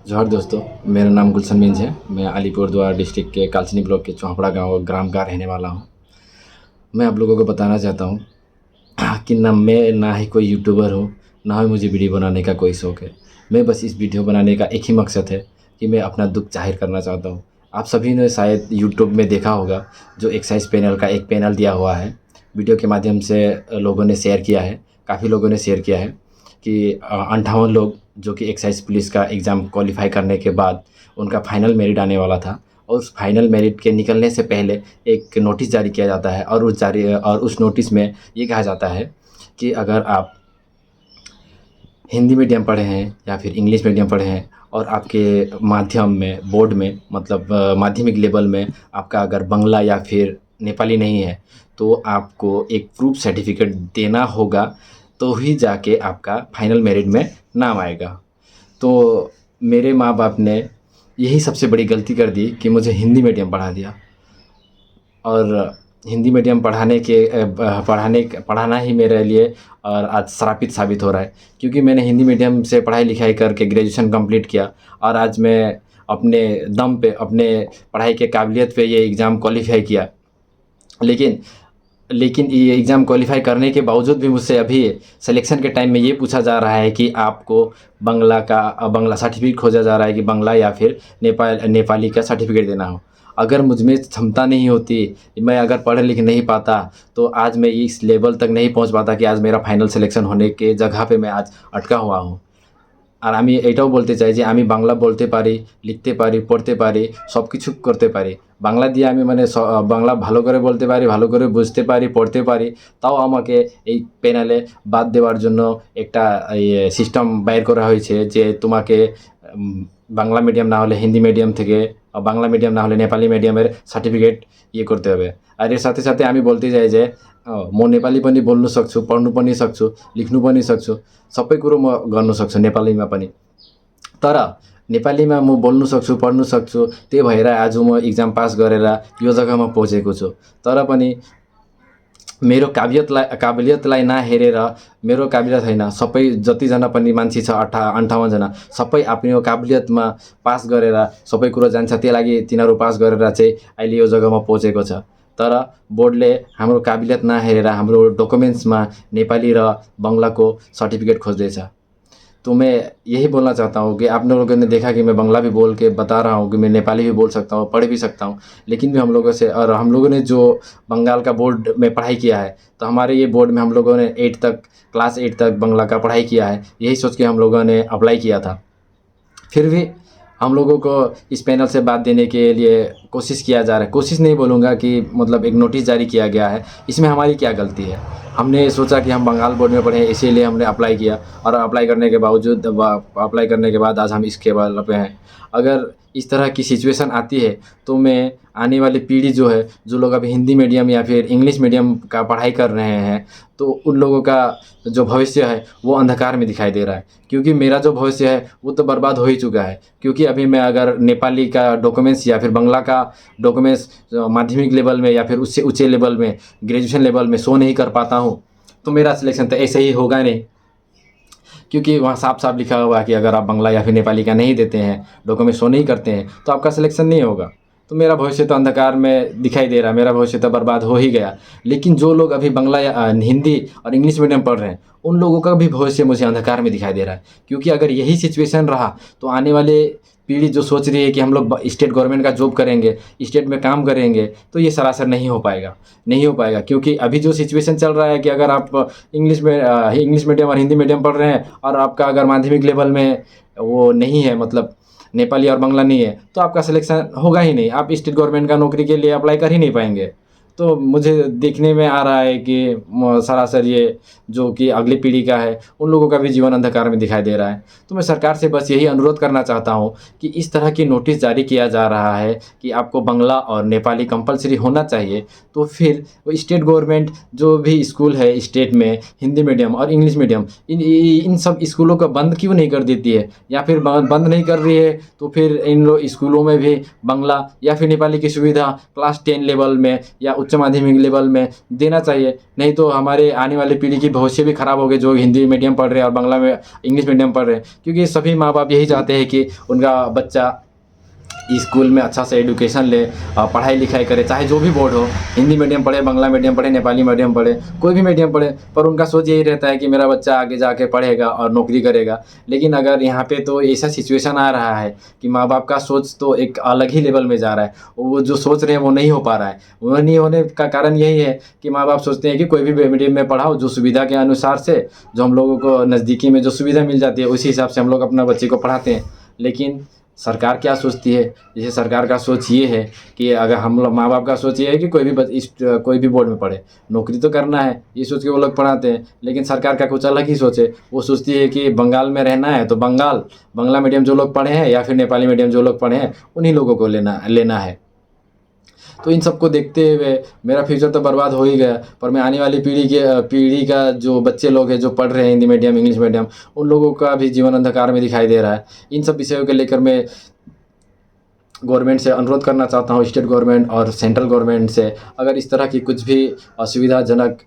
जोहार दोस्तों। मेरा नाम गुलशन मिंज है। मैं अलीपुरद्वार डिस्ट्रिक्ट के कालचिनी ब्लॉक के चौहपड़ा गाँव ग्राम का रहने वाला हूँ। मैं आप लोगों को बताना चाहता हूँ कि ना मैं ना ही कोई यूट्यूबर हूँ, ना ही मुझे वीडियो बनाने का कोई शौक़ है। मैं बस इस वीडियो बनाने का एक ही मकसद है कि मैं अपना दुःख ज़ाहिर करना चाहता हूँ। आप सभी ने शायद यूट्यूब में देखा होगा, जो एक्साइज़ पैनल का एक पैनल दिया हुआ है, वीडियो के माध्यम से लोगों ने शेयर किया है, काफ़ी लोगों ने शेयर किया है कि 58 लोग जो कि एक्साइज़ पुलिस का एग्ज़ाम क्वालीफ़ाई करने के बाद उनका फाइनल मेरिट आने वाला था, और उस फाइनल मेरिट के निकलने से पहले एक नोटिस जारी किया जाता है, और उस नोटिस में ये कहा जाता है कि अगर आप हिंदी मीडियम पढ़े हैं या फिर इंग्लिश मीडियम पढ़े हैं और आपके माध्यम में बोर्ड में मतलब माध्यमिक लेवल में आपका अगर बंगला या फिर नेपाली नहीं है, तो आपको एक प्रूफ सर्टिफिकेट देना होगा, तो ही जाके आपका फाइनल मेरिट में नाम आएगा। तो मेरे माँ बाप ने यही सबसे बड़ी गलती कर दी कि मुझे हिंदी मीडियम पढ़ा दिया, और हिंदी मीडियम पढ़ाना ही मेरे लिए और आज श्रापित साबित हो रहा है, क्योंकि मैंने हिंदी मीडियम से पढ़ाई लिखाई करके ग्रेजुएशन कंप्लीट किया, और आज मैं अपने दम पे, अपने पढ़ाई के काबिलियत पे ये एग्ज़ाम क्वालीफाई किया। लेकिन लेकिन ये एग्ज़ाम क्वालीफाई करने के बावजूद भी मुझसे अभी सिलेक्शन के टाइम में ये पूछा जा रहा है कि आपको बंगला सर्टिफिकेट खोजा जा रहा है कि बंगला या फिर नेपाली का सर्टिफिकेट देना हो। अगर मुझ में क्षमता नहीं होती, मैं अगर पढ़ लिख नहीं पाता, तो आज मैं इस लेवल तक नहीं पहुंच पाता कि आज मेरा फाइनल सिलेक्शन होने के जगह पे मैं आज अटका हुआ हूँ। আর আমি এটাও বলতে চাই যে আমি বাংলা বলতে পারি, লিখতে পারি, পড়তে পারি, সব কিছু করতে পারি। বাংলা দিয়ে আমি মানে বাংলা ভালো করে বলতে পারি, ভালো করে বুঝতে পারি, পড়তে পারি। তাও আমাকে এই প্যানেলে বাদ দেওয়ার জন্য একটা সিস্টেম বাইর করা হয়েছে যে তোমাকে বাংলা মিডিয়াম না হলে হিন্दी মিডিয়াম থেকে, বাংলা মিডিয়াম না হলে नेपाली मिडियमेर सर्टिफिकेट ये करते হবে। আর এর साथै साथै আমি বলতে চাই যে म नेपाली पनि बोल्नु सक्छु, पढ्नु पनि सक्छु, लेख्नु पनि सक्छु, सबै कुरो म गर्नु सक्छु नेपालीमा पनि। तर नेपालीमा म बोल्नु सक्छु, पढ्नु सक्छु, त्यही भएर आज म इक्जाम पास गरेर यो जग्गामा पहुँचेको छु। तर पनि मेरो काबिलियतलाई नहेरेर, मेरो काबिलियत होइन, सबै जतिजना पनि मान्छे छ 58 जना, सबै आफ्नो काबिलियतमा पास गरेर सबै कुरो जान्छ, त्यही लागि तिनीहरू पास गरेर चाहिँ अहिले यो जग्गामा पहुँचेको छ। तर बोर्डले हाम्रो काबिलियत नहेरेर हाम्रो डकुमेन्ट्समा नेपाली र बंगलाको सर्टिफिकेट खोज्दैछ। तो मैं यही बोलना चाहता हूँ कि आप लोगों ने देखा कि मैं बंगला भी बोल के बता रहा हूँ कि मैं नेपाली भी बोल सकता हूँ, पढ़ भी सकता हूँ, लेकिन भी हम लोगों से, और हम लोगों ने जो बंगाल का बोर्ड में पढ़ाई किया है, तो हमारे ये बोर्ड में हम लोगों ने क्लास 8 तक बंगला का पढ़ाई किया है। यही सोच के हम लोगों ने अप्लाई किया था। फिर भी हम लोगों को इस पैनल से बात देने के लिए कोशिश किया जा रहा है। कोशिश नहीं बोलूँगा कि मतलब एक नोटिस जारी किया गया है, इसमें हमारी क्या गलती है। हमने सोचा कि हम बंगाल बोर्ड में पढ़े, इसीलिए हमने अप्लाई किया, और अप्लाई करने के बाद आज हम इसके बल पे हैं। अगर इस तरह की सिचुएशन आती है, तो मैं आने वाली पीढ़ी जो है, जो लोग अभी हिंदी मीडियम या फिर इंग्लिश मीडियम का पढ़ाई कर रहे हैं, तो उन लोगों का जो भविष्य है वो अंधकार में दिखाई दे रहा है। क्योंकि मेरा जो भविष्य है वो तो बर्बाद हो ही चुका है, क्योंकि अभी मैं अगर नेपाली का डॉक्यूमेंट्स या फिर बंगला का डॉक्यूमेंट्स माध्यमिक लेवल में या फिर उससे ऊँचे लेवल में, ग्रेजुएशन लेवल में शो नहीं कर पाता हूँ, तो मेरा सिलेक्शन तो ऐसे ही होगा नहीं। क्योंकि वहाँ साफ साफ लिखा हुआ है कि अगर आप बंगला या फिर नेपाली का नहीं देते हैं, डॉक्यूमेंट शो नहीं करते हैं, तो आपका सिलेक्शन नहीं होगा। तो मेरा भविष्य तो अंधकार में दिखाई दे रहा है, मेरा भविष्य तो बर्बाद हो ही गया। लेकिन जो लोग अभी बंगला या हिंदी और इंग्लिश मीडियम पढ़ रहे हैं, उन लोगों का भी भविष्य मुझे अंधकार में दिखाई दे रहा है। क्योंकि अगर यही सिचुएशन रहा, तो आने वाले पीढ़ी जो सोच रही है कि हम लोग स्टेट गवर्नमेंट का जॉब करेंगे, स्टेट में काम करेंगे, तो ये सरासर नहीं हो पाएगा। क्योंकि अभी जो सिचुएशन चल रहा है कि अगर आप इंग्लिश मीडियम और हिंदी मीडियम पढ़ रहे हैं, और आपका अगर माध्यमिक लेवल में वो नहीं है, मतलब नेपाली और बंगला नहीं है, तो आपका सिलेक्शन होगा ही नहीं, आप स्टेट गवर्नमेंट का नौकरी के लिए अप्लाई कर ही नहीं पाएंगे। तो मुझे देखने में आ रहा है कि सरासर ये जो कि अगली पीढ़ी का है, उन लोगों का भी जीवन अंधकार में दिखाई दे रहा है। तो मैं सरकार से बस यही अनुरोध करना चाहता हूँ कि इस तरह की नोटिस जारी किया जा रहा है कि आपको बंगला और नेपाली कंपलसरी होना चाहिए, तो फिर वो स्टेट गवर्नमेंट जो भी स्कूल है स्टेट में हिंदी मीडियम और इंग्लिश मीडियम, इन सब स्कूलों को बंद क्यों नहीं कर देती है, या फिर बंद नहीं कर रही है, तो फिर इन स्कूलों में भी बंगला या फिर नेपाली की सुविधा क्लास 10 लेवल में या उच्च माध्यमिक लेवल में देना चाहिए। नहीं तो हमारे आने वाली पीढ़ी की भविष्य भी खराब होगी, जो हिंदी मीडियम पढ़ रहे हैं और बांग्ला में इंग्लिश मीडियम पढ़ रहे हैं। क्योंकि सभी माँ बाप यही चाहते हैं कि उनका बच्चा स्कूल में अच्छा से एजुकेशन ले, पढ़ाई लिखाई करे, चाहे जो भी बोर्ड हो, हिंदी मीडियम पढ़े, बांग्ला मीडियम पढ़े, नेपाली मीडियम पढ़े, कोई भी मीडियम पढ़े, पर उनका सोच यही रहता है कि मेरा बच्चा आगे जाके पढ़ेगा और नौकरी करेगा। लेकिन अगर यहाँ पे तो ऐसा सिचुएशन आ रहा है कि माँ बाप का सोच तो एक अलग ही लेवल में जा रहा है, वो जो सोच रहे हैं वो नहीं हो पा रहा है। वो नहीं होने का कारण यही है कि माँ बाप सोचते हैं कि कोई भी मीडियम में पढ़ाओ, जो सुविधा के अनुसार से, जो हम लोगों को नज़दीकी में जो सुविधा मिल जाती है उसी हिसाब से हम लोग अपना बच्चे को पढ़ाते हैं। लेकिन सरकार क्या सोचती है, जैसे सरकार का सोच ये है कि अगर हम लोग, माँ बाप का सोच ये है कि कोई भी बोर्ड में पढ़े, नौकरी तो करना है, ये सोच के वो लोग पढ़ाते हैं। लेकिन सरकार का कुछ अलग ही सोच है, वो सोचती है कि बंगाल में रहना है तो बांग्ला मीडियम जो लोग पढ़े हैं या फिर नेपाली मीडियम जो लोग पढ़े हैं उन्हीं लोगों को लेना है। तो इन सबको देखते हुए मेरा फ्यूचर तो बर्बाद हो ही गया, पर मैं आने वाली पीढ़ी का जो बच्चे लोग हैं जो पढ़ रहे हैं हिंदी मीडियम इंग्लिश मीडियम, उन लोगों का भी जीवन अंधकार में दिखाई दे रहा है। इन सब विषयों को लेकर मैं गवर्नमेंट से अनुरोध करना चाहता हूँ, स्टेट गवर्नमेंट और सेंट्रल गवर्नमेंट से, अगर इस तरह की कुछ भी असुविधाजनक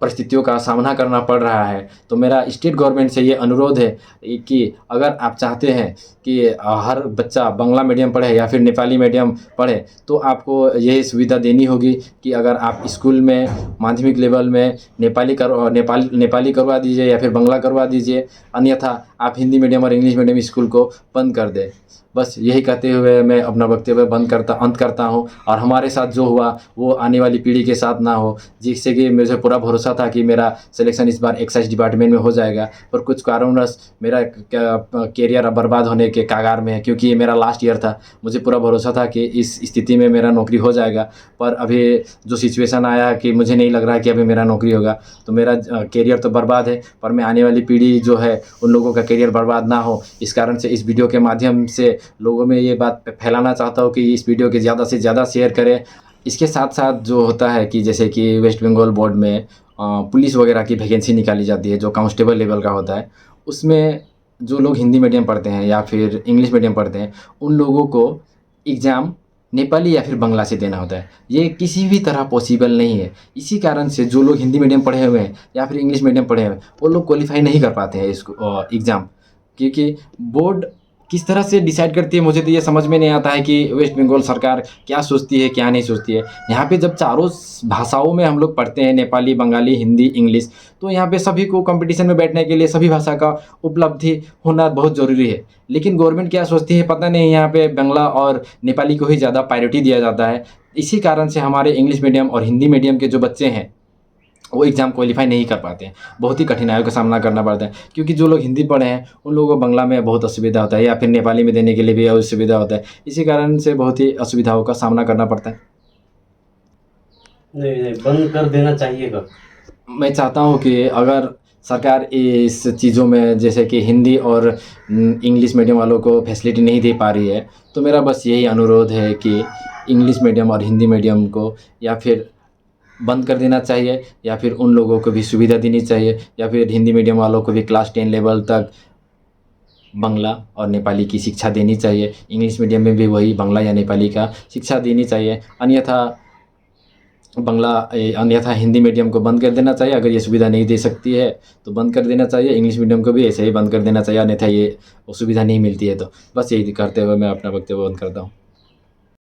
परिस्थितियों का सामना करना पड़ रहा है तो मेरा स्टेट गवर्नमेंट से ये अनुरोध है कि अगर आप चाहते हैं कि हर बच्चा बांग्ला मीडियम पढ़े या फिर नेपाली मीडियम पढ़े, तो आपको यही सुविधा देनी होगी कि अगर आप स्कूल में माध्यमिक लेवल में नेपाली करवा दीजिए या फिर बांग्ला करवा दीजिए, अन्यथा आप हिंदी मीडियम और इंग्लिश मीडियम स्कूल को बंद कर दें। बस यही कहते हुए मैं अपना वक्तव्य अंत करता हूँ। और हमारे साथ जो हुआ वो आने वाली पीढ़ी के साथ ना हो, जिससे कि मुझे पूरा भरोसा था कि मेरा सिलेक्शन इस बार एक्साइज डिपार्टमेंट में हो जाएगा, पर कुछ कारणवश मेरा कैरियर बर्बाद होने के कगार में है। क्योंकि ये मेरा लास्ट ईयर था, मुझे पूरा भरोसा था कि इस स्थिति में मेरा नौकरी हो जाएगा, पर अभी जो सिचुएशन आया कि मुझे नहीं लग रहा है कि अभी मेरा नौकरी होगा, तो मेरा कैरियर तो बर्बाद है, पर मैं आने वाली पीढ़ी जो है उन लोगों का कैरियर बर्बाद ना हो, इस कारण से इस वीडियो के माध्यम से लोगों में ये बात फैलाना चाहता हूँ कि इस वीडियो के ज़्यादा से ज़्यादा शेयर करें। इसके साथ साथ जो होता है कि जैसे कि वेस्ट बंगाल बोर्ड में पुलिस वगैरह की वैकेंसी निकाली जाती है जो कांस्टेबल लेवल का होता है, उसमें जो लोग हिंदी मीडियम पढ़ते हैं या फिर इंग्लिश मीडियम पढ़ते हैं उन लोगों को एग्ज़ाम नेपाली या फिर बांग्ला से देना होता है। ये किसी भी तरह पॉसिबल नहीं है। इसी कारण से जो लोग हिंदी मीडियम पढ़े हुए हैं या फिर इंग्लिश मीडियम पढ़े हुए हैं वो लोग क्वालिफाई नहीं कर पाते हैं इसको एग्ज़ाम, क्योंकि बोर्ड किस तरह से डिसाइड करती है मुझे तो ये समझ में नहीं आता है कि वेस्ट बंगाल सरकार क्या सोचती है क्या नहीं सोचती है। यहाँ पे जब चारों भाषाओं में हम लोग पढ़ते हैं, नेपाली, बंगाली, हिंदी, इंग्लिश, तो यहाँ पे सभी को कंपटीशन में बैठने के लिए सभी भाषा का उपलब्धि होना बहुत ज़रूरी है। लेकिन गवर्नमेंट क्या सोचती है पता नहीं, यहाँ पे बांग्ला और नेपाली को ही ज़्यादा प्रायोरिटी दिया जाता है। इसी कारण से हमारे इंग्लिश मीडियम और हिंदी मीडियम के जो बच्चे हैं वो एग्ज़ाम क्वालिफाई नहीं कर पाते हैं, बहुत ही कठिनाइयों का सामना करना पड़ता है। क्योंकि जो लोग हिंदी पढ़े हैं उन लोगों को बांग्ला में बहुत असुविधा होता है या फिर नेपाली में देने के लिए भी असुविधा होता है। इसी कारण से बहुत ही असुविधाओं का सामना करना पड़ता है। नहीं बंद कर देना चाहिए कब? मैं चाहता हूँ कि अगर सरकार इस चीज़ों में जैसे कि हिंदी और इंग्लिश मीडियम वालों को फैसिलिटी नहीं दे पा रही है, तो मेरा बस यही अनुरोध है कि इंग्लिश मीडियम और हिंदी मीडियम को या फिर बंद कर देना चाहिए या फिर उन लोगों को भी सुविधा देनी चाहिए, या फिर हिंदी मीडियम वालों को भी क्लास 10 लेवल तक बांग्ला और नेपाली की शिक्षा देनी चाहिए। इंग्लिश मीडियम में भी वही बांग्ला या नेपाली का शिक्षा देनी चाहिए। अन्यथा हिंदी मीडियम को बंद कर देना चाहिए। अगर ये सुविधा नहीं दे सकती है तो बंद कर देना चाहिए। इंग्लिश मीडियम को भी ऐसे ही बंद कर देना चाहिए, अन्यथा ये सुविधा नहीं मिलती है। तो बस यही करते हुए मैं अपना वक्तव्य बंद करता हूँ।